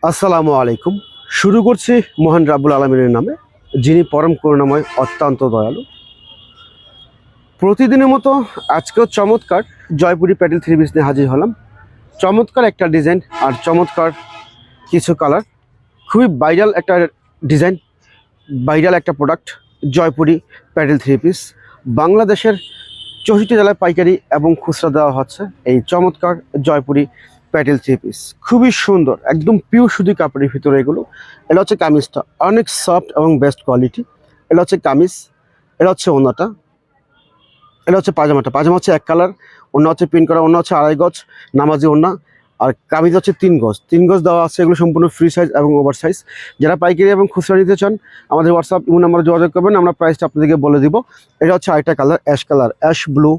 আসসালামু আলাইকুম। শুরু করছি মহান রাব্বুল আলামিনের নামে, যিনি পরম করুণাময়, অত্যন্ত দয়ালু। প্রতিদিনের মতো আজকেও চমৎকার জয়পুরি প্যাটেল থ্রি পিস নিয়ে হাজির হলাম। চমৎকার একটা ডিজাইন আর চমৎকার কিছু কালার, খুবই ভাইরাল একটা ডিজাইন, ভাইরাল একটা product. Jaipuri Patel three piece বাংলাদেশের 64 জেলায় পাইকারি এবং খুচরা দেওয়া হচ্ছে। এই চমৎকার জয়পুরি প্যাটেল থ্রি পিস খুবই সুন্দর, একদম পিওর সুতি কাপড়ের ভিতরে এগুলো। এটা হচ্ছে কামিজটা, অনেক সফট এবং বেস্ট কোয়ালিটি। এটা হচ্ছে কামিজ, এটা হচ্ছে ওড়নাটা, এটা হচ্ছে পাজামাটা। পাজামা হচ্ছে এক কালার, ওড়না হচ্ছে প্রিন্ট করা, ওড়না হচ্ছে 2.5 গজ নামাজি ওড়না, আর কামিজ হচ্ছে 3 গজ। 3 গজ দেওয়া আছে। এগুলো সম্পূর্ণ ফ্রি সাইজ এবং ওভার সাইজ। যারা পাইকারি এবং খুচরা নিতে চান আমাদের হোয়াটসঅ্যাপ ইমো নাম্বারে যোগাযোগ করবেন, আমরা প্রাইসটা আপনাদেরকে বলে দিব। এটা হচ্ছে আরেকটা কালার, অ্যাশ ব্লু,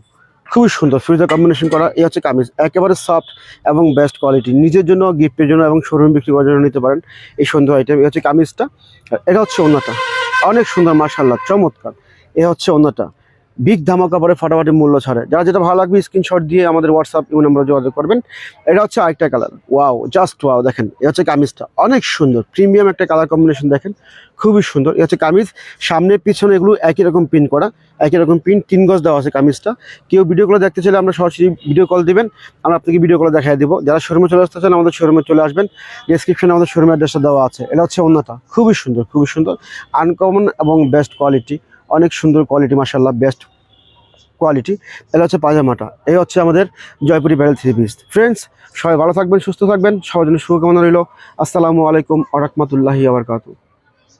খুবই সুন্দর ফ্রিজের কম্বিনেশন করা। এই হচ্ছে কামিজ, একেবারে সফট এবং বেস্ট কোয়ালিটি। নিজের জন্য, গিফটের জন্য এবং শোরুমে বিক্রি করার জন্য নিতে পারেন এই সুন্দর আইটেম। এই হচ্ছে কামিজটা, এটা হচ্ছে ওড়নাটা, অনেক সুন্দর মাশাআল্লাহ, চমৎকার। এ হচ্ছে ওড়নাটা, বিগ ধামাকা পরে ফাটাফাটি মূল্য ছাড়ে। যারা যেটা ভালো লাগবে স্ক্রিনশট দিয়ে আমাদের হোয়াটসঅ্যাপ ইমো নাম্বারে যোগাযোগ করবেন। এটা হচ্ছে আরেকটা কালার, ওয়াও, জাস্ট ওয়াও। দেখেন, এ হচ্ছে কামিজটা, অনেক সুন্দর প্রিমিয়াম একটা কালার কম্বিনেশন, দেখেন খুবই সুন্দর। এ হচ্ছে কামিজ, সামনে পিছনে এগুলো একই রকম প্রিন্ট করা, একই রকম প্রিন্ট। 3 গজ দেওয়া আছে কামিজটা। কেউ ভিডিওগুলো দেখতে চাইলে আমরা সরাসরি ভিডিও কল দিবেন, আমরা আপনাকে ভিডিও কলে দেখাই দিব। যারা শোরুমে চলে আসতে চান আমাদের শোরুমে চলে আসবেন, ডেসক্রিপশনে আমাদের শোরুমের অ্যাড্রেসটা দেওয়া আছে। এটা হচ্ছে ওড়নাটা, খুবই সুন্দর, খুবই সুন্দর, আনকমন এবং বেস্ট কোয়ালিটি, অনেক সুন্দর কোয়ালিটি মাশাআল্লাহ, বেস্ট কোয়ালিটি। এটা হচ্ছে পাজামাটা। এই হচ্ছে আমাদের Jaipuri Patel three piece. Friends, সবাই ভালো থাকবেন, সুস্থ থাকবেন, সবার জন্য শুভকামনা রইল। আসসালামু আলাইকুম ওয়া রাহমাতুল্লাহি ওয়া বারাকাতুহু।